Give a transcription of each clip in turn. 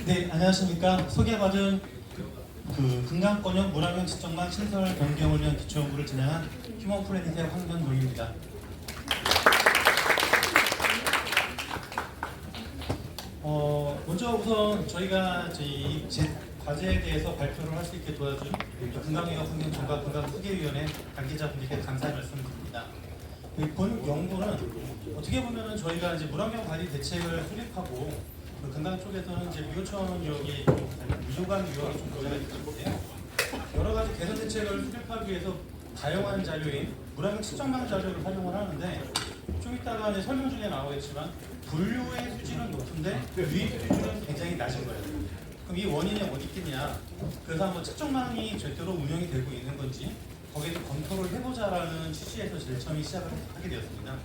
네, 안녕하십니까. 소개받은 금강권역 물안경 측정망 신설 변경을 위한 기초연구를 진행한 휴먼 플래닛의 황현동입니다. 먼저 우선 저희가 이 과제에 대해서 발표를 할 수 있게 도와준 금강역 환경정과 금강후계위원회 관계자분들께 감사의 말씀을 드립니다. 본 연구는 어떻게 보면은 저희가 이제 물안경 관리 대책을 수립하고 금강 쪽에서는 이제 미호천 유역이 미호강 유역이 좀 문제가 있는데요. 여러 가지 개선 대책을 수립하기 위해서 다양한 자료인 물안경 측정망 자료를 활용을 하는데 좀 이따가 이제 설명 중에 나오겠지만 분류의 수준은 높은데 유입 수준은 굉장히 낮은 거예요. 그럼 이 원인이 어디 있겠냐? 그래서 한번 측정망이 제대로 운영이 되고 있는 건지 거기에서 검토를 해보자라는 취지에서 제일 처음에 시작을 하게 되었습니다.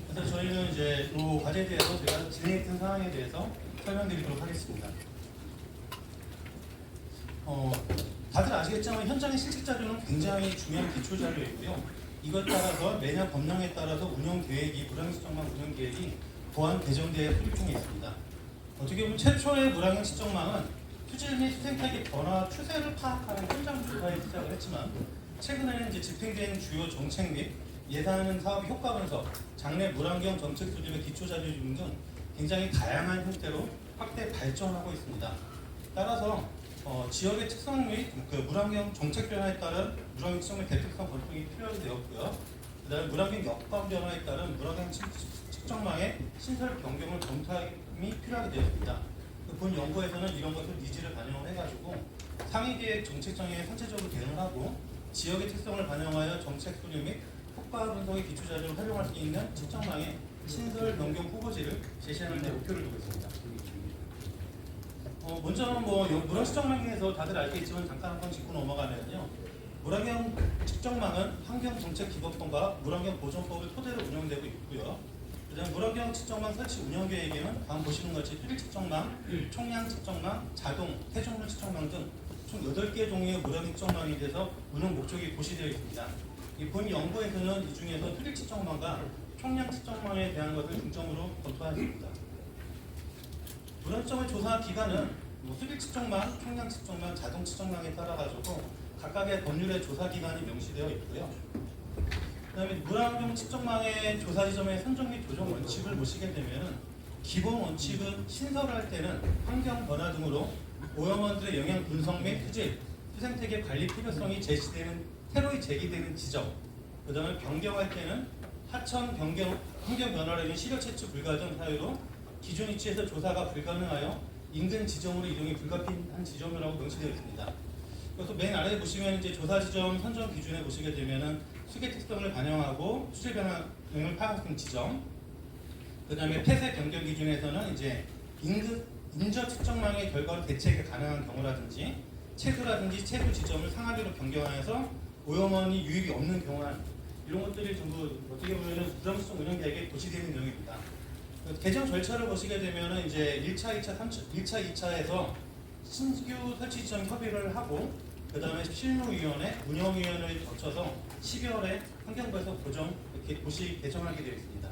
그래서 저희는 이제 이 과제에 대해서 제가 진행했던 상황에 대해서 설명드리도록 하겠습니다. 다들 아시겠지만 현장의 실측 자료는 굉장히 중요한 기초 자료이고요. 이것 따라서 매년 법령에 따라서 운영 계획이 물안경 측정망 운영 계획이 보완 개정되어 수립 중에 있습니다. 어떻게 보면 최초의 물안경 측정망은 수질 및 수생태계 변화 추세를 파악하는 현장 조사에 시작을 했지만 최근에는 이제 집행된 주요 정책 및 예산 사업 효과 분석, 장래 물안경 정책 수립의 기초 자료 등 굉장히 다양한 형태로 확대 발전하고 있습니다. 따라서 지역의 특성 및 물안경 정책 변화에 따른 물안경 측정의 대표성 검토가 필요하게 되었고요. 그다음에 물안경 역방 변화에 따른 물안경 측정망의 신설 변경을 검토함이 필요하게 되었습니다. 본 연구에서는 이런 것을 니즈를 반영을 해가지고 상위 계획 정책 정의에 선체적으로 대응을 하고 지역의 특성을 반영하여 정책 수립 및 효과 분석의 기초 자료를 활용할 수 있는 측정망의 신설 변경 후보지를 제시하는 데 목표를 두고 있습니다. 먼저 물안경 측정망에서 다들 알겠지만 잠깐 한번 짚고 넘어가면요. 물안경 측정망은 환경정책기법법과 물안경 보존법을 토대로 운영되고 있고요. 그다음 물안경 측정망 설치 운영 계획에는 다음 보시는 것처럼 수질 측정망, 총량 측정망, 자동, 태종물 측정망 등 총 8개 종류의 물안경 측정망에 대해서 운영 목적이 고시되어 있습니다. 본 연구에서는 이 중에서 수질 측정망과 총량 측정망에 대한 것을 중점으로 검토하였습니다. 물안경 측정망 조사 기간은 수질 측정망, 총량 측정망, 자동 측정망에 따라 가지고 각각의 법률의 조사 기간이 명시되어 있고요. 그다음에 물안경 측정망의 조사 지점의 선정 및 조정 원칙을 보시게 되면 기본 원칙은 신설할 때는 환경 변화 등으로 오염원들의 영향 분석 및 수질, 수생태계 관리 필요성이 새로이 제기되는 지점, 그다음에 변경할 때는 하천 변경, 환경 변화라는 시력 채취 불가 등 사유로 기존 위치에서 조사가 불가능하여 인근 지점으로 이동이 불가피한 지점이라고 명시되어 있습니다. 그래서 맨 아래에 보시면 이제 조사 지점 선정 기준에 보시게 되면은 수계 특성을 반영하고 수질 변화를 파악하는 지점, 그다음에 폐쇄 변경 기준에서는 이제 인저 측정망의 결과로 대체가 가능한 경우라든지 채수라든지 채수 지점을 상하비로 변경하여서 오염원이 유입이 없는 경우 이런 것들이 전부 어떻게 보면은 물안경 운영 계획에 고시되는 내용입니다. 개정 절차를 보시게 되면은 이제 1차, 2차, 2차에서 신규 설치 지점 협의를 하고 그 다음에 실무위원회, 운영위원회를 거쳐서 12월에 환경부에서 고시 개정하게 되어 있습니다.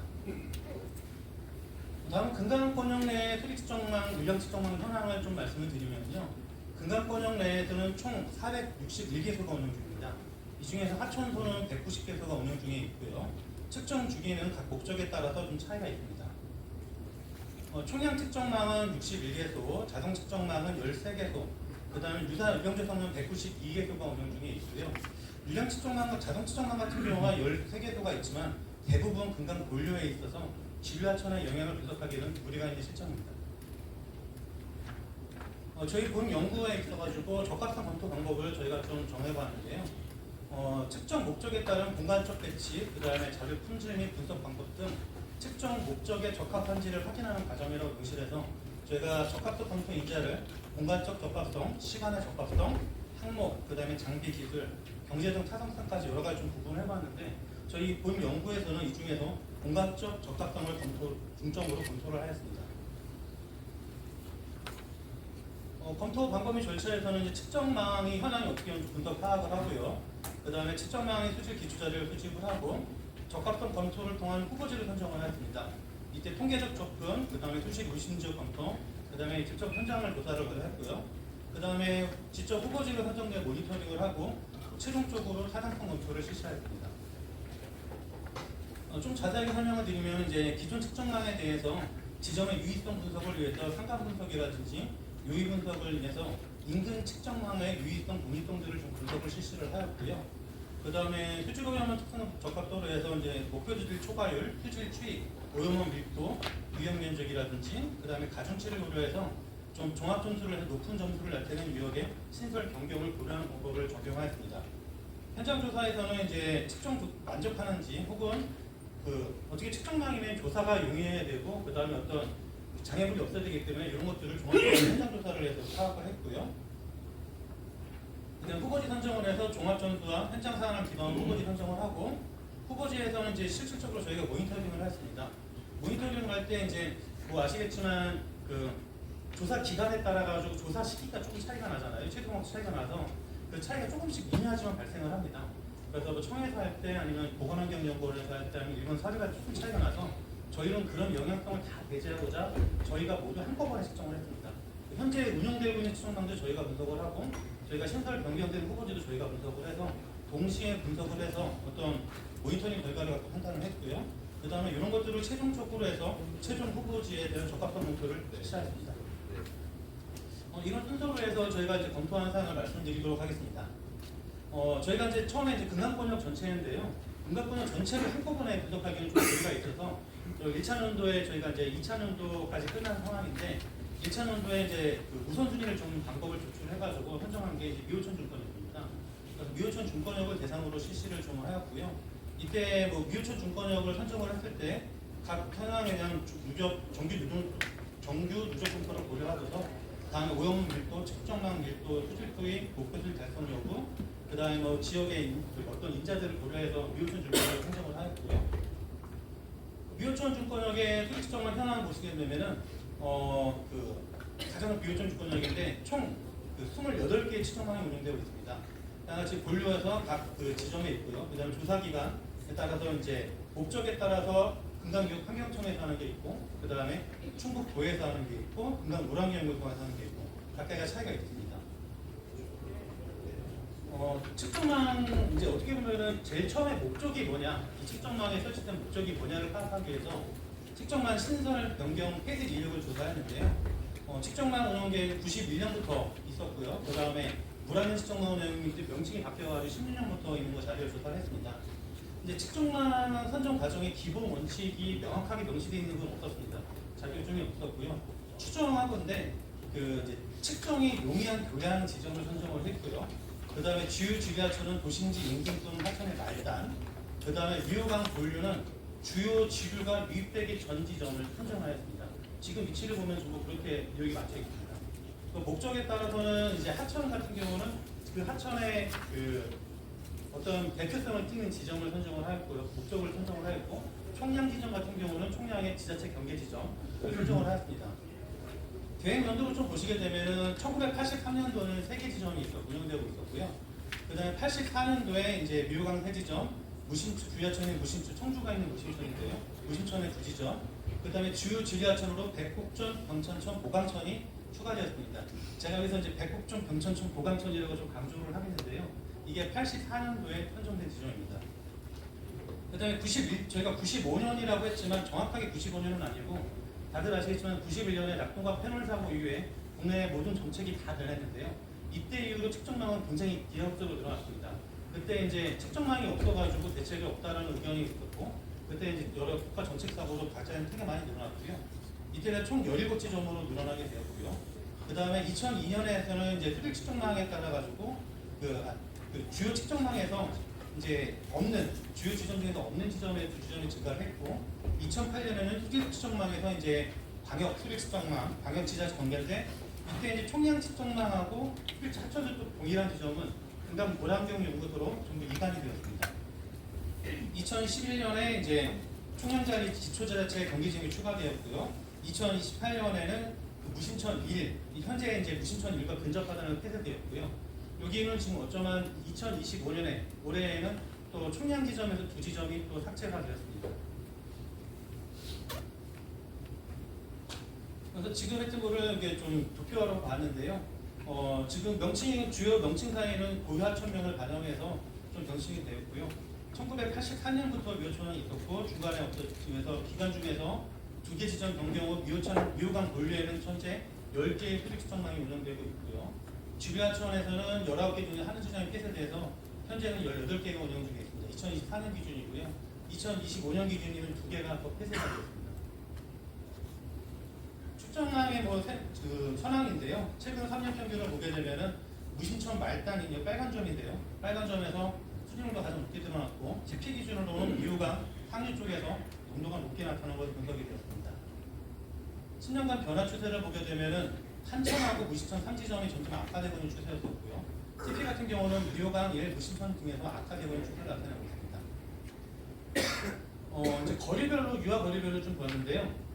다음 금강권역 내 수리 측정망, 물량 측정망 현황을 좀 말씀을 드리면요. 금강권역 내에서는 총 461개소가 운영 중입니다. 이 중에서 하천소는 190개소가 운영 중에 있고요. 측정 주기는 각 목적에 따라서 좀 차이가 있습니다. 총량 측정망은 61개소, 자동 측정망은 13개소, 그 다음에 유사 유병조 성능 192개소가 운영 중에 있고요. 물량 측정망과 자동 측정망 같은 경우가 13개소가 있지만 대부분 금강 본류에 있어서 지류하천의 영향을 분석하기는 무리가 있는 실정입니다. 저희 본 연구에 있어가지고 적합성 검토 방법을 저희가 좀 정해봤는데요. 측정 목적에 따른 공간적 배치, 그 다음에 자료 품질 및 분석 방법 등 측정 목적에 적합한지를 확인하는 과정이라고 명시해서 저희가 적합성 검토 인자를 공간적 적합성, 시간의 적합성, 항목, 그 다음에 장비 기술, 경제 등 타당성까지 여러 가지 좀 구분을 해봤는데 저희 본 연구에서는 이 중에서 공간적 적합성을 중점으로 검토를 하였습니다. 검토 방법 및 절차에서는 이제 측정망이 현황이 어떻게 하는지 분석 파악을 하고요. 그 다음에 측정망의 수질 기초 자료를 수집을 하고 적합성 검토를 통한 후보지를 선정을 하였습니다. 이때 통계적 접근, 그 다음에 수식 의심적 검토, 그 다음에 직접 현장을 조사를 했고요. 그 다음에 직접 후보지를 선정돼 모니터링을 하고 최종적으로 타당성 검토를 실시했습니다. 좀 자세하게 설명을 드리면 이제 기존 측정망에 대해서 지점의 유의성 분석을 위해서 상관 분석이라든지 요의 분석을 위해서 인근 측정망의 유의성, 독립성들을 좀 분석을 실시를 하였고요. 그 다음에 휴지로염원 특성 적합도로 해서 이제 목표지질 초과율, 휴질 추이, 오염원 밀도, 유형 면적이라든지 그 다음에 가중치를 고려해서 좀 종합 점수를 해서 높은 점수를 나타내는 유형의 신설 변경을 고려하는 방법을 적용하였습니다. 현장 조사에서는 이제 측정 만족하는지 혹은 어떻게 측정망이면 조사가 용이해야 되고 그 다음에 어떤 장애물이 없어야 되기 때문에 이런 것들을 종합적으로 현장 조사를 해서 파악을 했고요. 그다음 후보지 선정을 해서 종합 점수와 현장 상황을 기반으로 후보지 선정을 하고 후보지에서는 이제 실질적으로 저희가 모니터링을 했습니다. 모니터링을 할 때 이제 뭐 아시겠지만 조사 기간에 따라 가지고 조사 시기가 조금 차이가 나잖아요. 최종적 차이가 나서 그 차이가 조금씩 미미하지만 발생을 합니다. 그래서 뭐 청에서 할 때 아니면 보건환경연구원에서 할 때 아니면 일본 사례가 조금 차이가 나서 저희는 그런 영향성을 다 배제하고자 저희가 모두 한꺼번에 측정을 했습니다. 현재 운영되고 있는 측정망도 저희가 분석을 하고 저희가 신설 변경된 후보지도 저희가 분석을 해서 동시에 분석을 해서 어떤 모니터링 결과를 갖고 판단을 했고요. 그 다음에 이런 것들을 최종적으로 해서 최종 후보지에 대한 적합성 검토를 실시했습니다. 이런 순서로 해서 저희가 이제 검토한 사항을 말씀드리도록 하겠습니다. 저희가 이제 처음에 이제 금강권역 전체인데요. 금강권역 전체를 한꺼번에 분석하기는 좀 여유가 있어서 1차 연도에 저희가 이제 2차 연도까지 끝난 상황인데 1차 연도에 이제 우선순위를 좀 방법을 조출해가지고 선정한 게 이제 미호천 중권역입니다. 그래서 미호천 중권역을 대상으로 실시를 좀 하였고요. 이때 뭐 미호천 중권역을 선정을 했을 때 각 현황에 대한 정규 누적 분포를 고려하고서 다음에 오염 밀도, 측정망 밀도, 수질도의 목표들 달성 여부, 그 다음에 뭐 지역의 어떤 인자들을 고려해서 미호천 중권역을 선정을 하였고요. 미호천 중권역의 수질 측정망 현황을 보시게 되면은 가장 미호천 중권역인데 총 28개의 측정망이 운영되고 있습니다. 같이 분류해서 각 지점에 있고요. 그 다음에 조사기간에 따라서 이제 목적에 따라서 금강교육 환경청에서 하는 게 있고, 그 다음에 충북도에서 하는 게 있고, 금강 물환경연구원에서 하는 게 있고, 각각의 차이가 있습니다. 측정망 이제 어떻게 보면은 제일 처음에 목적이 뭐냐, 이 측정망에 설치된 목적이 뭐냐를 파악하기 위해서 측정망 신설 변경 폐쇄 인력을 조사했는데요. 측정망 운영계 91년부터 있었고요. 그 다음에 물환경 측정망 운영이 명칭이 바뀌어가지고 16년부터 있는 거 자료를 조사를 했습니다. 이제 측정망 선정 과정의 기본 원칙이 명확하게 명시되어 있는 건 없었습니다. 자격증이 없었고요. 추정하건데 이제 측정이 용이한 교량 지점을 선정을 했고요. 그 다음에 주요 지류하천은 도심지 인근 또는 하천의 말단, 그 다음에 유효강 본류는 주요 지류가 유입되기 전 지점을 선정하였습니다. 지금 위치를 보면 전부 그렇게 여기 맞춰 있습니다. 목적에 따라서는 이제 하천 같은 경우는 그 하천의 어떤 대표성을 띠는 지점을 선정을 하였고요. 목적을 선정을 하였고, 총량 지점 같은 경우는 총량의 지자체 경계 지점을 선정을 하였습니다. 계획 연도로 좀 보시게 되면은 1983년도는 3개 지점이 운영되고 있었고요. 그 다음에 84년도에 이제 미호강 3지점, 주야천인 무심초, 청주가 있는 무심천인데요. 무심천의 2지점, 그 다음에 주요 지리하천으로 백곡천, 병천천, 보강천이 추가되었습니다. 제가 여기서 이제 백곡천, 병천천, 보강천이라고 좀 강조를 하겠는데요. 이게 84년도에 선정된 지점입니다. 그 다음에 저희가 95년이라고 했지만 정확하게 95년은 아니고 다들 아시겠지만 91년에 낙동강 패널 사고 이후에 국내 모든 정책이 다 변했는데요. 이때 이후로 측정망은 굉장히 기하급수로 늘어났습니다. 그때 이제 측정망이 없어가지고 대책이 없다라는 의견이 있었고 그때 이제 여러 국가 정책 사고로 발전이 되게 많이 늘어났고요. 이때는 총 17지점으로 늘어나게 되었고요. 그 다음에 2002년에서는 이제 수질 측정망에 따라 가지고 주요 측정망에서 이제 없는 주요 지점 중에서 없는 지점에 2지점이 증가를 했고 2008년에는 수질 측정망에서 이제 광역 수질 측정망, 광역 지자체 연결돼 이때 이제 총량 측정망하고 수질 하천들도 동일한 지점은 금강 물환경 연구소로 전부 이관이 되었습니다. 2011년에 이제 총량자리 기초지자체 경계지점이 추가되었고요. 2028년에는 무심천 1, 현재 이제 무심천 1과 근접하다는 폐쇄되었고요. 여기는 지금 어쩌면 2025년에 올해에는 또 총량 지점에서 2지점이 또 삭제가 되었습니다. 그래서 지금 획득을 이게 좀 도표화로 봤는데요. 지금 주요 명칭사에는 고유 하천명을 반영해서 좀 경신이 되었고요. 1984년부터 미호천은 있었고 중간에 없어지면서 기간 중에서 2개 지점 변경 후 미호강 본류에는 현재 10개의 수직 수정망이 운영되고 있고요. 지류하천에서는 19개 중에 한 지점이 폐쇄돼서 현재는 18개가 운영 중에 있습니다. 2024년 기준이고요. 2025년 기준에는 2개가 더 폐쇄가 되었습니다. 측정망의 현황인데요. 최근 3년 평균을 보게 되면은 무신천 말단이 빨간 점인데요. 빨간 점에서 수준도 가장 높게 드러났고 집계 기준으로는 미호강 상류 쪽에서 농도가 높게 나타나는 것으로 분석이 되었습니다. 10년간 변화 추세를 보게 되면은 한천하고 무신천 3지점이 점점 악화되고 있는 추세였었고요. TP 같은 경우는 미호강 1, 무신천 등에서 악화되고 있는 추세를 나타내고 있습니다. 이제 거리별로 유화 거리별로 좀 보였는데요.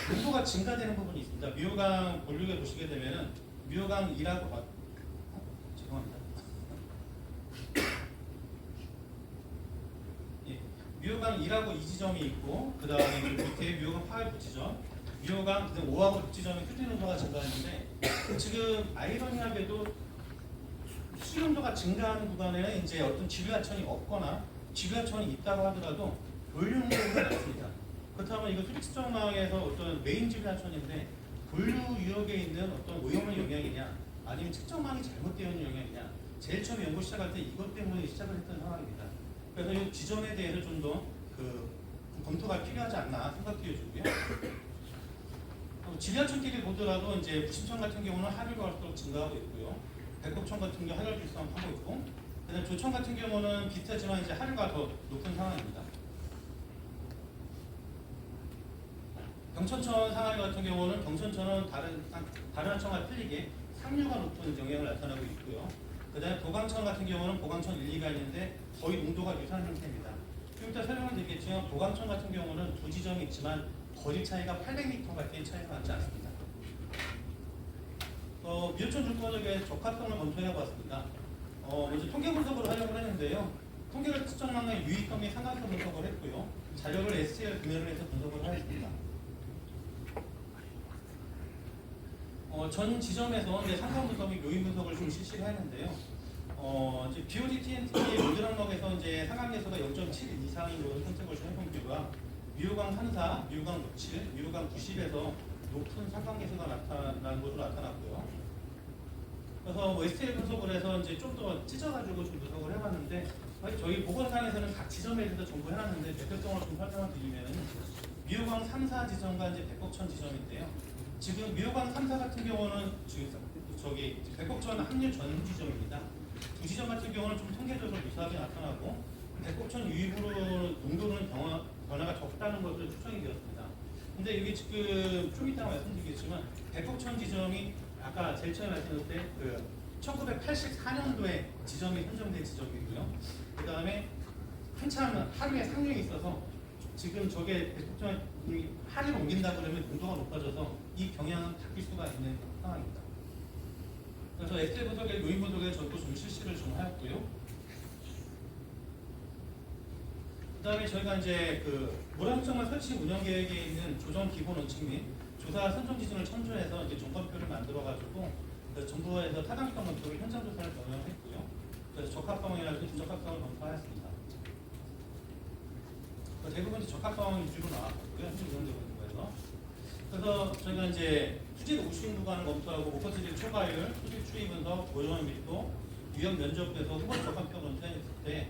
농도가 증가되는 부분이 있습니다. 미호강 본류에 보시게 되면은 미호강 2라고 죄송합니다. 예, 미호강 2하고 2지점이 있고 그 다음에 밑에 미호강 8, 9지점, 미호강 5하고 6지점의 휴지 농도가 증가했는데 지금 아이러니하게도 수지 농도가 증가하는 구간에는 이제 어떤 지류하천이 없거나 지류하천이 있다고 하더라도 본류 농도가 낮습니다. 그렇다면 이거 수직수정망에서 어떤 메인 지류하천인데 본류 유역에 있는 어떤 오염의 영향이냐 아니면 측정망이 잘못되어 있는 영향이냐 제일 처음 연구 시작할 때 이것 때문에 시작을 했던 상황입니다. 그래서 이 지점에 대해서 좀 더 검토가 필요하지 않나 생각되어지고요. 지류하천끼리 보더라도 이제 무신천 같은 경우는 하류가 갈수록 증가하고 있고요. 백곡천 같은 경우 하류 일상하고 있고, 그다음 조천 같은 경우는 비슷하지만 이제 하류가 더 높은 상황입니다. 경천천 상하이 같은 경우는 경천천은 다른 하천과 틀리게 상류가 높은 영향을 나타나고 있고요. 그 다음에 도강천 같은 경우는 보강천 1, 2가 있는데 거의 농도가 유사한 형태입니다. 좀 이따 설명을 드리겠지만 도강천 같은 경우는 두 지점이 있지만 거리 차이가 800m밖에 차이가 나지 않습니다. 미호천 중부지역의 적합성을 검토해봤습니다. 먼저 통계 분석을 하려고 했는데요. 통계를 측정하는 유의성 및 상관성 분석을 했고요. 자료를 STL 구매를 해서 분석을 하였습니다. 전 지점에서 이제 상관 분석 및 요인 분석을 좀 실시를 했는데요. 이제 BOD TNT 로드랑럭에서 이제 상황에서가 0.7 이상인 것을 선택을 해본 결과 미호강 34, 미호강 67, 미호강 90에서 높은 상관계수가 나타난 것으로 나타났고요. 그래서 STL 분석을 해서 이제 좀 더 찢어가지고 좀 분석을 해봤는데 저희 보건상에서는 각 지점에 대해서 전부 해놨는데 대표성으로 좀 설명을 드리면 미호강 3, 4 지점과 이제 백곡천 지점인데요. 지금 미호강 3, 4 같은 경우는 저기 백곡천 합류 전 지점입니다. 두 지점 같은 경우는 좀 통계적으로 유사하게 나타나고 백곡천 유입으로 농도는 변화가 적다는 것으로 추정이 되었습니다. 근데 여기 지금 좀 이따가 말씀드리겠지만 백곡천 지점이 아까 제일 처음에 말씀드렸을 때 그 1984년도에 지점이 선정된 지점이고요. 그 다음에 한참 하류에 상류에 있어서 지금 저게 백곡천이 하류로 옮긴다 그러면 농도가 높아져서 이 경향은 바뀔 수가 있는 상황입니다. 그래서 엑셀 분석의 요인 분석에 저도 좀 실시를 좀 하였고요. 그다음에 저희가 이제 그 모란정말 설치 운영 계획에 있는 조정 기본 원칙 및 조사 선정 기준을 참조해서 이제 점검표를 만들어가지고 정부에서 타당성 검토를 현장 조사를 병행했고요. 그래서 적합성이라든지 부적합성을 검토하였습니다. 대부분 적합성 위주로 나왔고요. 현재 운영되고 있는 거에서. 그래서 저희가 이제 수질 우수인 구간을 검토하고 목표수질 초과율, 수질 추이 분석, 고정 밀도, 위험 면적에서 후보 적합성 검토했을 때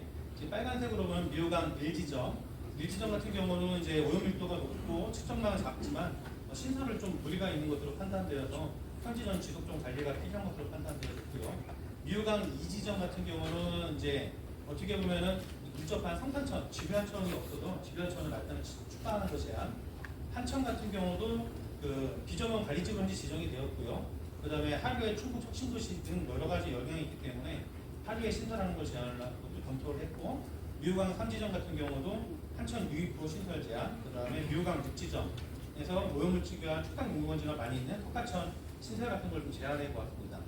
빨간색으로 보면 미호강 1지점, 1지점 같은 경우는 이제 오염 밀도가 높고 측정량은 작지만 신선을 좀 무리가 있는 것으로 판단되어서 현지전 지속적 관리가 필요한 것으로 판단되었고요. 미호강 2지점 같은 경우는 이제 어떻게 보면은 밀접한 성탄천, 지류하천이 없어도 지류하천을 말단을 추가하는 것이 제한. 한천 같은 경우도 그 비전원 관리지구 현지 지정이 되었고요. 그 다음에 하류의 충북 척신도시 등 여러 가지 영향이 있기 때문에 하류에 신설하는 걸 제한을 검토를 했고, 미호강 3지점 같은 경우도 한천 유입부 신설 제한, 그 다음에 미호강 6지점에서 오염물질과 축강 용무건지가 많이 있는 토카천 신설 같은 걸 좀 제한해 보았습니다.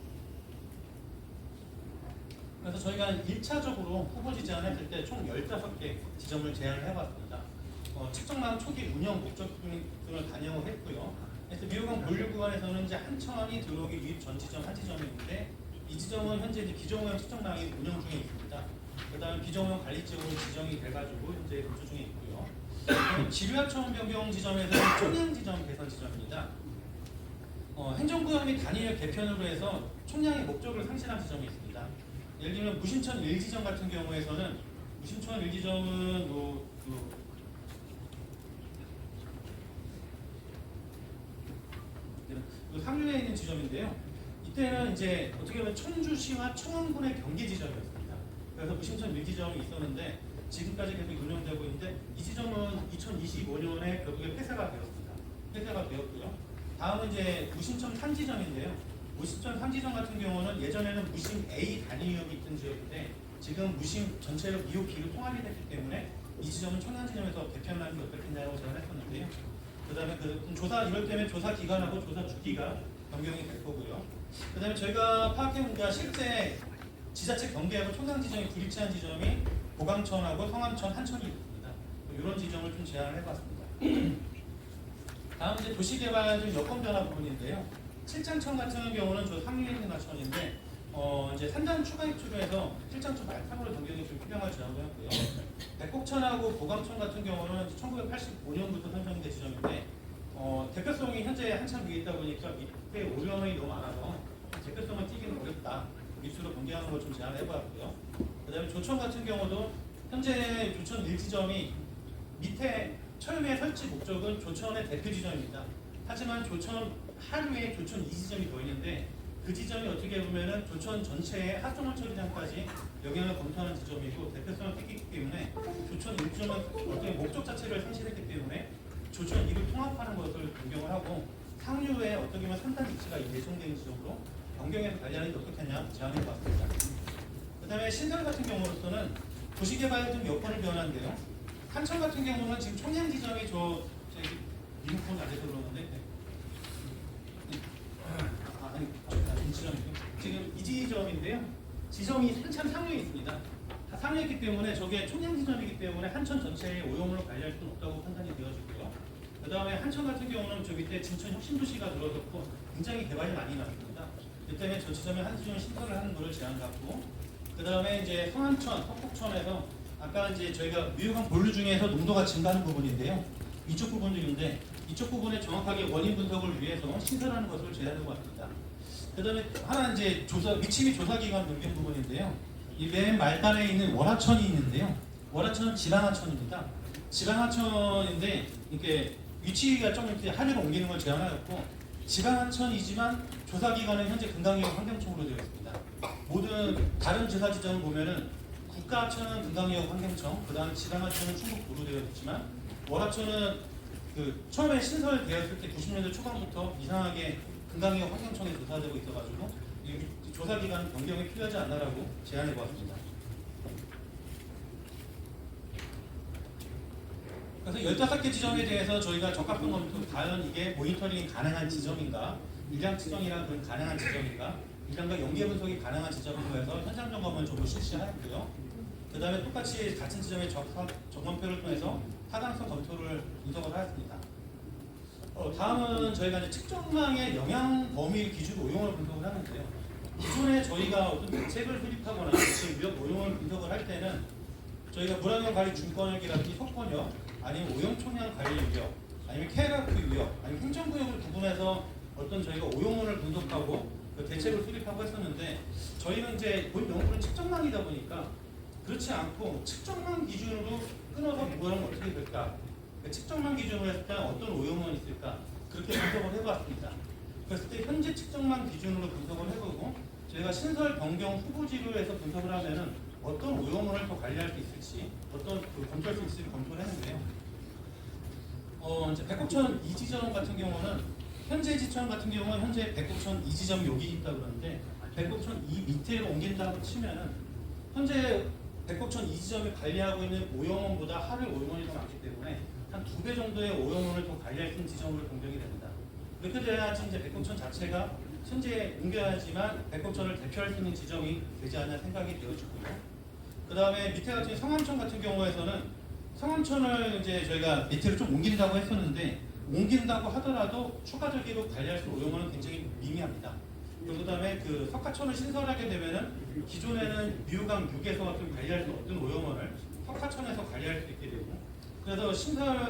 그래서 저희가 1차적으로 후보지 제한했을 때 총 15개 지점을 제한을 해봤습니다. 측정망 초기 운영 목적 등을 반영을 했고요. 그래서 미호강 본류 구간에서는 이제 한천이 들어오기 유입 전 지점 한 지점이 있는데 이 지점은 현재 이제 기존형 측정망이 운영 중에 있습니다. 그다음 기존형 관리지역으로 지정이 돼가지고 현재 검토 중에 있고요. 지류하천 변경 지점에서는 총량 지점 개선 지점입니다. 행정구역 및 단위의 개편으로 해서 총량의 목적을 상실한 지점이 있습니다. 예를 들면 무심천 1지점 같은 경우에서는 무심천 1지점은 상류에 있는 지점인데요. 이때는 이제 어떻게 보면 청주시와 청원군의 경계 지점이었습니다. 그래서 무심천 1지점이 있었는데 지금까지 계속 운영되고 있는데 이 지점은 2025년에 결국에 폐쇄가 되었습니다. 폐쇄가 되었고요. 다음은 이제 무심천 3지점인데요. 무심천 3지점 같은 경우는 예전에는 무심 A 단위역이 있던 지역인데 지금 무심 전체로 미호 B로 통합이 됐기 때문에 이 지점은 청량지점에서 개편하는 게 어떻겠냐고 제안을 했었는데요. 그다음에 조사 이럴 때문에 조사 기간하고 조사 주기가 변경이 될 거고요. 그다음에 저희가 파악해보니까 실제 지자체 경계하고 총장 지점이 불일치한 지점이 보강천하고 성암천, 한천이 있습니다. 이런 지점을 좀 제안을 해봤습니다. 다음 이제 도시개발 좀 여건 변화 부분인데요. 칠장천 같은 경우는 저 상류에 있는 하천인데 이제 산단 추가 입주로 해서 칠장천 말탕으로 변경이 좀 필요하지라고 했고요. 백곡천하고 보강천 같은 경우는 1985년부터 선정된 지점인데 대표성이 현재 한참 위에 있다 보니까 밑에 오류원이 너무 많아서 대표성을 띄기는 어렵다. 밑으로 변경하는 걸 좀 제안을 해봤고요. 그다음에 조천 같은 경우도 현재 조천 1지점이 밑에 처음에 설치 목적은 조천의 대표 지점입니다. 하지만 조천 하류에 조천 2지점이 더 있는데 그 지점이 어떻게 보면은 조천 전체의 하수물 처리장까지 영향을 검토하는 지점이고 대표성을 띠기 때문에 조천 1지점은 어떤 목적 자체를 상실했기 때문에 조천 2를 통합하는 것을 변경을 하고 상류에 어떻게 보면 3단 위치가 예정된 지점으로 변경해서 관리하는 게 어떻겠냐 제안해 봤습니다. 그 다음에 신설 같은 경우로서는 도시개발 등 여건을 변하는데요. 한천 같은 경우는 지금 총량 지점이 저기 리모컨 안에서 그러는데 아니 지점이요. 지금 이 지점인데요. 지점이 한참 상류에 있습니다. 다 상류에 있기 때문에 저게 총량 지점이기 때문에 한천 전체의 오염을 관리할 수는 없다고 판단이 되어지고요. 그 다음에 한천 같은 경우는 저 밑에 진천 혁신도시가 들어섰고 굉장히 개발이 많이 났습니다. 그 때문에 저 지점에 한 지점 신설을 하는 것을 제안받고 그 다음에 이제 성안천, 석곡천에서 아까 이제 저희가 미유강 본류 중에서 농도가 증가하는 부분인데요. 이쪽 부분들인데 이쪽 부분에 정확하게 원인 분석을 위해서 신설하는 것을 제안해 왔습니다. 그다음에 하나 이제 위치 및 조사 기간 변경 부분인데요. 이 맨 말단에 있는 월하천이 있는데요. 월하천은 지방하천입니다. 지방하천인데 이렇게 위치가 좀 이렇게 하류로 옮기는 걸 제안하였고 지방하천이지만 조사 기간은 현재 금강역 환경청으로 되어 있습니다. 모든 다른 조사 지점을 보면은 국가하천은 금강역 환경청, 그다음 지방하천은 충북도로 되어 있지만 월하천은 그 처음에 신설되었을 때 90년대 초반부터 이상하게 금강역 환경청에 조사되고 있어가지고 이 조사 기간 변경이 필요하지 않나라고 제안해 보았습니다. 그래서 15개 지점에 대해서 저희가 적합성 검토, 과연 이게 모니터링이 가능한 지점인가, 일량 측정이랑 그런 가능한 지점인가, 일량과 연계 분석이 가능한 지점인가 해서 현장 점검을 좀 실시하였고요. 그 다음에 똑같이 같은 지점의 점검표를 통해서 타당성 검토를 분석을 하였습니다. 다음은 저희가 이제 측정망의 영향 범위 기준 오용을 분석을 하는데요. 기존에 저희가 어떤 대책을 수립하거나 지금 위협 오용을 분석을 할 때는 저희가 물환경 관리 준권역이라든지 속권역, 아니면 오용 총량 관리 위협, 아니면 케라크 위협, 아니면 행정구역을 구분해서 어떤 저희가 오용을 분석하고 그 대책을 수립하고 했었는데 저희는 이제 본 연구는 측정망이다 보니까 그렇지 않고 측정망 기준으로 끊어서 구분하면 어떻게 될까? 측정망 기준으로 했을 때 어떤 오용은 있을까? 그렇게 분석을 해봤습니다. 그랬을 때 현재 측정망 기준으로 분석을 해보고 저희가 신설 변경 후보지로 해서 분석을 하면은 어떤 오용을 더 관리할 수 있을지, 어떤 검토할 수 있을지 검토를 했는데요. 이제 백곡천 2지점 같은 경우는 현재 지점 같은 경우는 현재 백곡천 2지점이 여기 있다 그러는데 백곡천 2 밑에로 옮긴다고 치면은 현재 백곡천 2지점이 관리하고 있는 오용원보다 하루 오용원이 더 많기 때문에 한 2배 정도의 오용원을 더 관리할 수 있는 지점으로 변경이 됩니다. 그렇게 돼야지 이제 백곡천 자체가 현재 옮겨야지만 백곡천을 대표할 수 있는 지점이 되지 않나 생각이 되어지고요. 그 다음에 밑에 같은 성암천 같은 경우에서는 성암천을 이제 저희가 밑으로 좀 옮긴다고 했었는데 옮긴다고 하더라도 추가적으로 관리할 수 있는 오염원은 굉장히 미미합니다. 그리고 그다음에 그 석화천을 신설하게 되면은 기존에는 미유강 6에서 좀 관리할 수 없던 오염원을 석화천에서 관리할 수 있게 되고, 그래서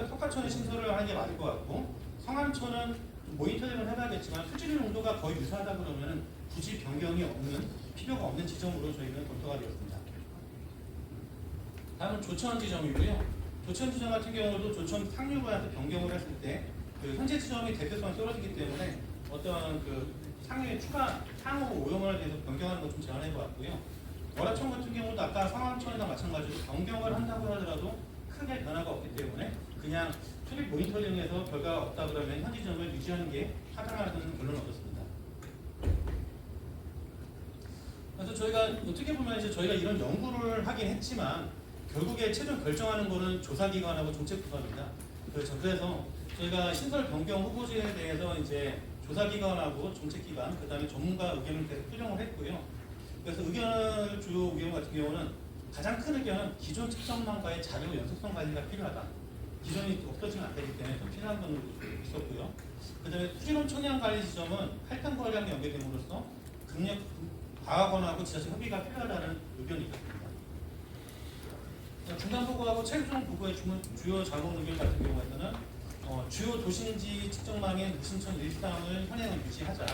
석화천의 신설을 하는 게 맞을 것 같고, 성안천은 모니터링을 해봐야겠지만 수질 농도가 거의 유사하다 그러면 굳이 변경이 없는, 필요가 없는 지점으로 저희는 검토가 되었습니다. 다음은 조천 지점이고요. 조천 지점 같은 경우도 조천 상류부한테 변경을 했을 때 그 현재 지점이 대표성이 떨어지기 때문에 어떤 그 상류의 추가 향후 오염원에 대해서 변경하는 것 좀 제안해 보았고요. 월화천 같은 경우도 아까 성안천이랑 마찬가지로 변경을 한다고 하더라도 크게 변화가 없기 때문에 그냥 수립 모니터링에서 결과가 없다 그러면 현지 지점을 유지하는 게 타당하다는 결론을 얻었습니다. 그래서 저희가 어떻게 보면 이제 저희가 이런 연구를 하긴 했지만 결국에 최종 결정하는 거는 조사기관하고 정책부서입니다. 그래서 저희가 신설 변경 후보지에 대해서 이제 조사기관하고 정책기관, 그다음에 전문가 의견을 계속 수렴을 했고요. 그래서 주요 의견 같은 경우는 가장 큰 의견은 기존 측정망과의 자료 연속성 관리가 필요하다. 기존이 없어지면 안 되기 때문에 좀 필요한 건 있었고요. 그다음에 수질원 청량 관리 지점은 할당 관리랑 연계됨으로써 강력 과학원하고 지자체 협의가 필요하다는 의견이 있었습니다. 중간 보고하고 최종 보고의 주요 자문 의견 같은 경우에는 주요 도심지 측정망의 무신천 일상을 현행을 유지하자.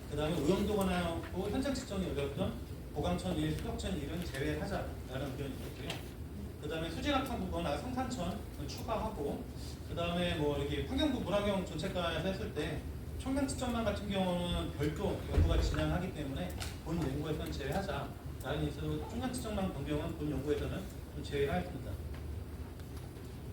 그 다음에 오염도관하고 현장 측정이 어려웠던 보강천 1, 수덕천 1은 제외하자라는 의견이 있었고요. 그 다음에 수질학항 부분과 성산천 추가하고, 그 다음에 뭐 이렇게 환경부 물환경 정책과에서 했을 때 청량 측정망 같은 경우는 별도 연구가 진행하기 때문에 본 연구에서는 제외하자라는 있어서 청량 측정망 변경은 본 연구에서는 좀 제외를 하였습니다.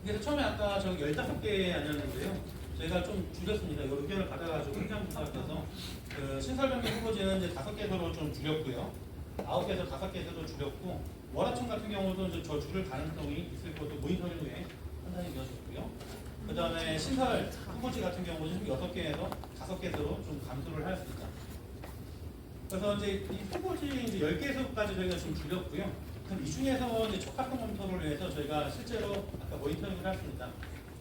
그래서 처음에 아까 저 15개 아니었는데요. 저희가 좀 줄였습니다. 이 의견을 받아가지고 행정부서에서 그 신설변경 후보지는 이제 5개서로 좀 줄였고요. 9개에서 5개서로 줄였고, 월화천 같은 경우도 이제 저 줄일 가능성이 있을 것도 모니터링 후에 판단이 되어졌고요. 그 다음에 신설 후보지 같은 경우는 6개에서 5개서로 좀 감소를 하였습니다. 그래서 이제 이 후보지 이제 10개에서까지 저희가 좀 줄였고요. 그럼 이 중에서 이제 적합성 검토를 위해서 저희가 실제로 아까 모니터링을 했습니다.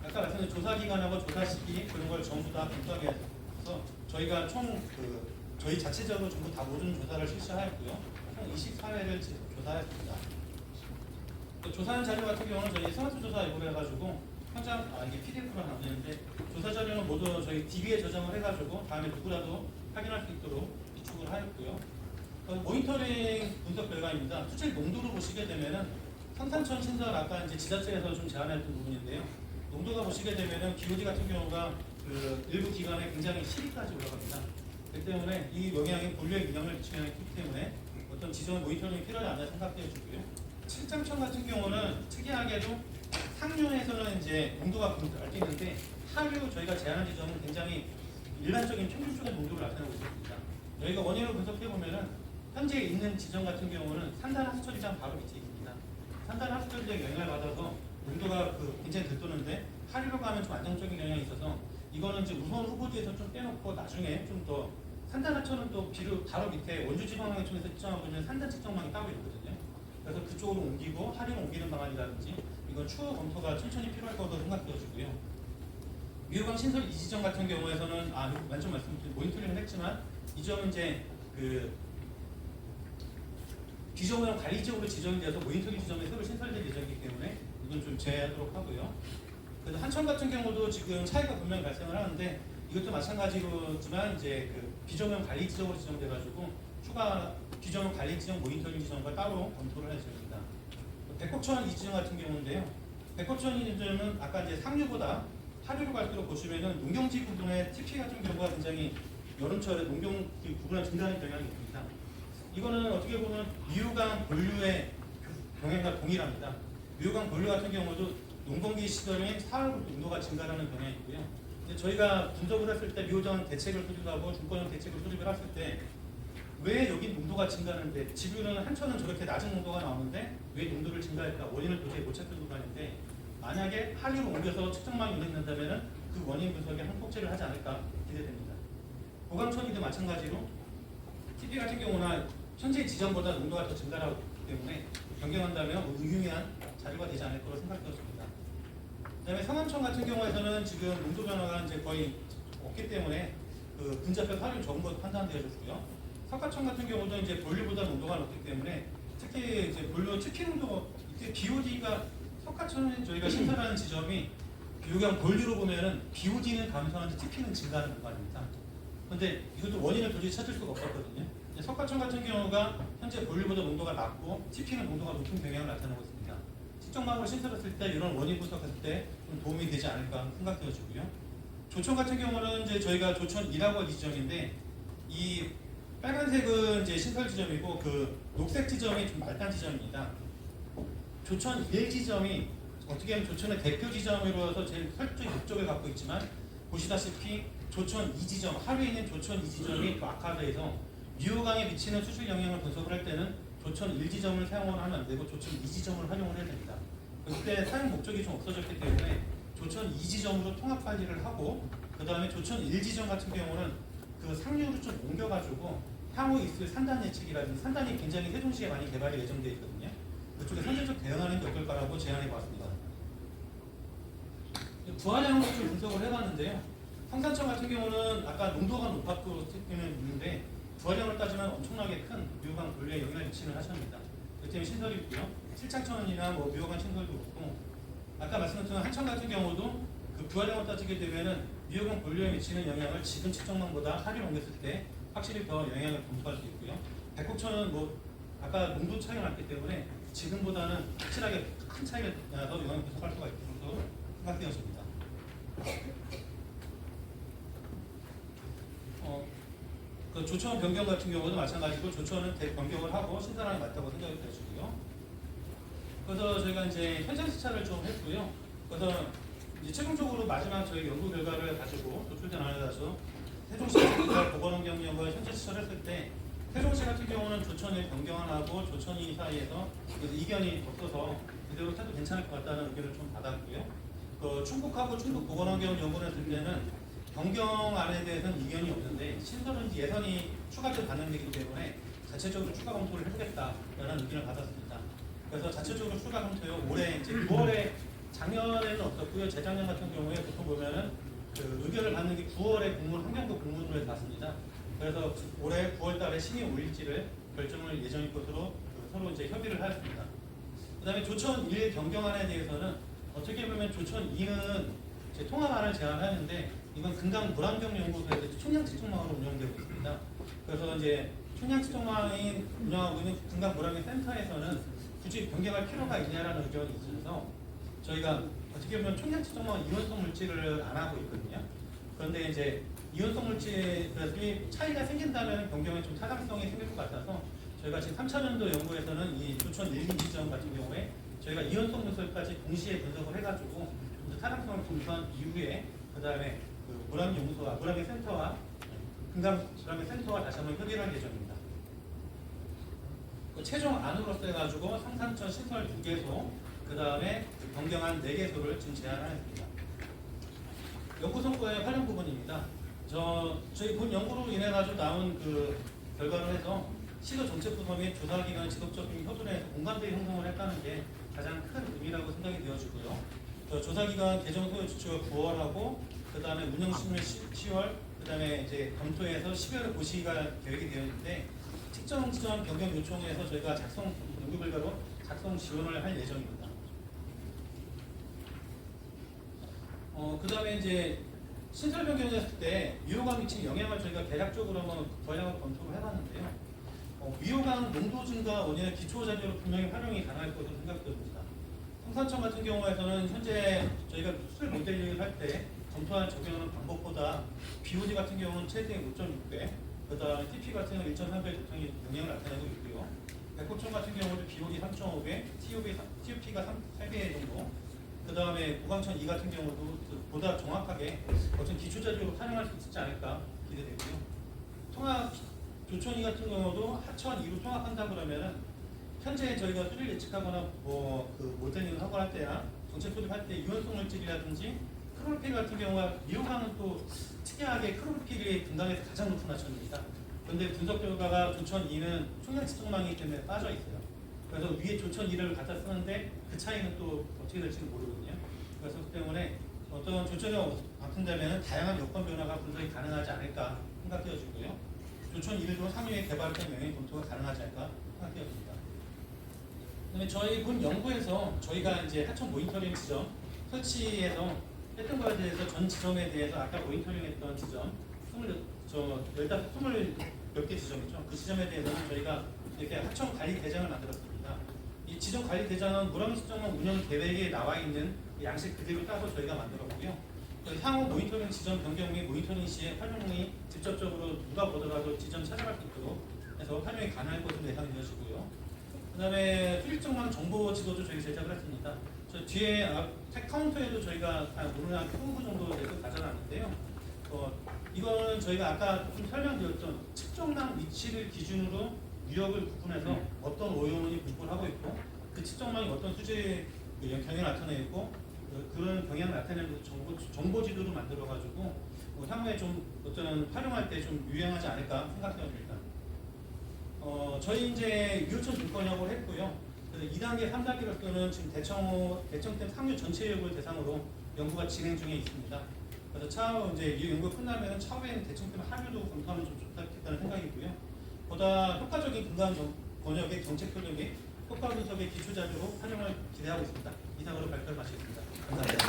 아까 말씀드린 조사기관하고 조사 시기 그런 걸 전부 다 검토하게 해서 저희가 총 저희 자체적으로 전부 다 모든 조사를 실시하였고요. 총 24회를 조사했습니다. 조사한 자료 같은 경우는 저희 성화수조사 앱으로 해가지고 현장 이게 PDF로 나오는데 조사 자료는 모두 저희 DB에 저장을 해가지고 다음에 누구라도 확인할 수 있도록 비축을 하였고요. 모니터링 분석 결과입니다. 수질 농도로 보시게 되면은 성산천 신설 아까 이제 지자체에서 좀 제안했던 부분인데요. 농도가 보시게 되면은 BOD 같은 경우가 그 일부 기관에 굉장히 10위까지 올라갑니다. 그렇기 때문에 이 영향이 본류에 영향을 미치기 때문에 어떤 지정 모니터링이 필요하지 않나 생각되어지고요. 칠장천 같은 경우는 특이하게도 상류에서는 이제 농도가 알겠는데 하류 저희가 제안한 지점은 굉장히 일반적인 평균적인 농도를 나타내고 있습니다. 저희가 원인을 분석해 보면은 현재 있는 지점 같은 경우는 산단 하수처리장 바로 밑에 있습니다. 산단 하수처리장 영향을 받아서 농도가 굉장히 들떠는데 하류로 가면 좀 안정적인 영향이 있어서 이거는 이제 우선 후보지에서 좀 빼놓고 나중에 좀 더 산단 하천은 또 바로 밑에 원주지방항해청에서 측정하고 있는 산단 측정망이 따로 있거든요. 그래서 그쪽으로 옮기고 하류로 옮기는 방안이라든지 이건 추후 검토가 천천히 필요할 것으로 생각되어지고요. 미유강 신설 이 지점 같은 경우에서는 완전 말씀드린 모니터링을 했지만 이 점은 이제 비정형 관리지역으로 지정이 돼서 모니터링 지점에 새로 신설될 예정이기 때문에 이건 좀 제외하도록 하고요. 그래서 한천 같은 경우도 지금 차이가 분명히 발생을 하는데 이것도 마찬가지로지만 이제 비정형 관리 지역으로 지정돼가지고 추가 비정형 관리 지역 모니터링 지점과 따로 검토를 할 예정입니다. 백곡천 이 지점 같은 경우인데요. 백곡천 이 지점은 아까 이제 상류보다 하류로 갈수록 보시면은 농경지 부분의 TP 같은 경우가 굉장히 여름철에 농경 부분에 증가하는 경향이 있습니다. 이거는 어떻게 보면 미유강 본류의 경향과 동일합니다. 미유강 본류 같은 경우도 농번기 시절에 사흘부터 농도가 증가하는 경향이 있고요. 근데 저희가 분석을 했을 때 미호전 대책을 수립하고 중권형 대책을 수립을 했을 때 왜 여기 농도가 증가하는데 지구는 한천은 저렇게 낮은 농도가 나오는데 왜 농도를 증가할까? 원인을 도저히 못 찾는 구간인데 만약에 하류로 옮겨서 측정망이 운행된다면 그 원인 분석에 항폭제를 하지 않을까 기대됩니다. 보강천이도 마찬가지로 TP 같은 경우나 현재 지점보다 농도가 더 증가하기 때문에 변경한다면 유용한 자료가 되지 않을 거로 생각되었습니다. 그다음에 상암청 같은 경우에서는 지금 농도 변화가 이제 거의 없기 때문에 그 분자표 활용 적은 것도 판단되어졌고요. 석가청 같은 경우도 이제 본류보다 농도가 높기 때문에 특히 이제 본류 특히 농도 이때 BOD가 석가청은 저희가 신설하는 지점이 요강 본류로 보면은 BOD는 감소하는데 TP는 증가하는 공간입니다. 그런데 이것도 원인을 도저히 찾을 수가 없었거든요. 석가청 같은 경우가 현재 본류보다 농도가 낮고 TP는 농도가 높은 경향을 나타내고 있습니다. 측정망을 신설했을 때 이런 원인 분석했을 때 좀 도움이 되지 않을까 생각되어지고요. 조천 같은 경우는 이제 저희가 조천 1하고 할 지점인데 이 빨간색은 이제 신설 지점이고 그 녹색 지점이 좀 말단 지점입니다. 조천 1 지점이 어떻게 하면 조천의 대표 지점으로서 제일 설적 목적을 갖고 있지만 보시다시피 조천 2 지점 하루에 있는 조천 2 지점이 그 아카드에서 미호강에 미치는 수질 영향을 분석을 할 때는 조천 1 지점을 사용을 하면 안 되고 조천 2 지점을 활용을 해야 됩니다. 그때 사용 목적이 좀 없어졌기 때문에 조천 2 지점으로 통합 관리를 하고 그 다음에 조천 1 지점 같은 경우는 그 상류로 좀 옮겨가지고 향후 있을 산단 예측이라든지 산단이 굉장히 세종시에 많이 개발이 예정되어 있거든요. 그쪽에 선제적 대응하는 게 어떨까라고 제안해 봤습니다. 부하량으로 좀 분석을 해봤는데요. 성산청 같은 경우는 아까 농도가 높았고 특징은 있는데 부하량을 따지면 엄청나게 큰 미호강 본류에 영향을 미치는 하천입니다. 그 때문에 신설이 있고요. 칠창천이나 뭐 미호강 신설도 그렇고 아까 말씀드린 한천 같은 경우도 그 부하량을 따지게 되면은 미호강 본류에 미치는 영향을 지금 측정망보다 하류를 옮겼을 때 확실히 더 영향을 감소할 수 있고요. 백곡천은 뭐 아까 농도 차이가 났기 때문에 지금보다는 확실하게 큰 차이가 나서 영향을 분석할 수가 있다고 생각되었습니다. 그 조천 변경 같은 경우도 마찬가지고 조천은 변경을 하고 신선함이 맞다고 생각이 되시고요. 그래서 저희가 이제 현장 시찰을 좀 했고요. 그래서 이제 최종적으로 마지막 저희 연구 결과를 가지고 도출된 안에 가서 세종시 보건환경연구원 현장 시찰했을 때 세종시 같은 경우는 조천을 변경 안 하고 조천이 사이에서 이견이 없어서 그대로 해도 괜찮을 것 같다는 의견을 좀 받았고요. 그 충북하고 충북보건환경연구원에 들 때는 변경안에 대해서는 이견이 없는데 신설은 예산이 추가적으로 반영되기 때문에 자체적으로 추가 검토를 해보겠다라는 의견을 받았습니다. 그래서 자체적으로 추가 검토요. 올해 이제 9월에 작년에는 없었고요. 재작년 같은 경우에 보통 보면은 그 의견을 받는 게 9월에 공문 환경부 공문으로 해서 받습니다. 그래서 올해 9월달에 심의 올릴지를 결정을 예정일 것으로 서로 이제 협의를 하였습니다. 그다음에 조천 1 변경안에 대해서는 어떻게 보면 조천 2는 통합안을 제안하는데 이건 금강 물환경연구소에서 총량 측정망으로 운영되고 있습니다. 그래서 이제 총량 측정망이 운영하고 있는 금강 물환경 센터에서는 굳이 변경할 필요가 있냐라는 의견이 있어서 저희가 어떻게 보면 총량 측정망 이온성 물질을 안 하고 있거든요. 그런데 이제 이온성 물질이 차이가 생긴다면 변경에 좀 타당성이 생길 것 같아서 저희가 지금 3차년도 연구에서는 이 조천 1, 2 지점 같은 경우에 저희가 이온성 물질까지 동시에 분석을 해가지고 타당성을 검토한 이후에 그 다음에 그 물환경연구소와 물환경센터와 금강 물환경센터와 다시 한번 협의를 할 예정입니다. 그 최종 안으로서 해가지고 성산천 신설 2개소 그 다음에 변경안 4개소를 지금 제안하였습니다. 연구 성과의 활용 부분입니다. 저희 본 연구로 인해 가지고 나온 그 결과로 해서 시도 정책부서 및 조사기관 지속적인 협의해서 공감대 형성을 했다는 게 가장 큰 의미라고 생각이 되어지고요. 조사기관 개정 소요 주체가 9월하고 그 다음에 운영 시즌 10월 그 다음에 이제 검토해서 12월에 고시가 계획이 되어 있는데 특정 지점 변경 요청해서 저희가 작성 연구 결과로 작성 지원을 할 예정입니다. 그 다음에 이제 신설 변경했을 때 미호강 미치는 영향을 저희가 대략적으로 한번 전략을 검토를 해봤는데요. 미호강 농도 증가 원인의 기초 자료로 분명히 활용이 가능할 것으로 생각됩니다. 성산청 같은 경우에서는 현재 저희가 수술 모델링을 할 때 검토한 적용하는 방법보다 BOD 같은 경우는 최대 5.6배, 그 다음에 TP 같은 경우는 1.3배 조정이 영향을 나타내고 있고요. 백호천 같은 경우도 BOD 3.5배, TUP가 3배 정도, 그 다음에 고강천 2 같은 경우도 보다 정확하게 어떤 기초자료로 활용할 수 있지 않을까 기대되고요. 통합 조천 2 같은 경우도 하천 2로 통합한다 그러면은 현재 저희가 수리를 예측하거나 그 모델링을 하고 할 때나 정책 수립할 때 유연성 물질이라든지 크로필 같은 경우가 미호강은 또 특이하게 크로필이 금강에서 가장 높은 하천입니다. 그런데 분석 결과가 조천 2는 총량 측정망이기 때문에 빠져 있어요. 그래서 위에 조천 2를 갖다 쓰는데 그 차이는 또 어떻게 될지는 모르거든요. 그래서 그 때문에 어떤 조건이 바꾼다면 다양한 여건 변화가 분석이 가능하지 않을까 생각되어지고요. 조천 1도 상위의 개발된 명예 검토가 가능하지 않을까 생각되어집니다. 그다음에 저희 본 연구에서 저희가 이제 하청 모니터링 지점 설치해서 했던 거에 대해서 전 지점에 대해서 아까 모니터링했던 지점 20몇 개 지점이죠. 그 지점에 대해서는 저희가 이렇게 하청 관리 대장을 만들었습니다. 이 지점 관리 대장은 물안경 측정망 운영 계획에 나와 있는 양식 그대로 따서 저희가 만들었고요. 향후 모니터링 지점 변경 및 모니터링 시에 활용이 직접적으로 누가 보더라도 지점 찾아갈 수 있도록 해서 활용이 가능할 것으로 예상되어지고요. 그 다음에 수립정망 정보 지도도 저희 제작을 했습니다. 저 뒤에 텍 카운터에도 저희가 오늘 한 15분 정도 내서 가져놨는데요. 이거는 저희가 아까 좀 설명드렸던 측정망 위치를 기준으로 유역을 구분해서 어떤 오염원이 분포를 하고 있고 그 측정망이 어떤 수질의 경향을 나타내고 그런 경향을 나타내는 정보 지도를 만들어가지고 향후에 좀 어떤 활용할 때 좀 유용하지 않을까 생각되었습니다. 저희 이제 유효천 증권역을 했고요. 그래서 2단계, 3단계로서는 지금 대청댐 상류 전체 역을 대상으로 연구가 진행 중에 있습니다. 그래서 차후 이제 이 연구가 끝나면 차후에는 대청댐 하류도 검토하면 좀 좋겠다는 생각이고요. 보다 효과적인 근간 권역의 정책 효력 및 효과 분석의 기초 자료로 활용을 기대하고 있습니다. 이상으로 발표를 마치겠습니다. 감사합니다.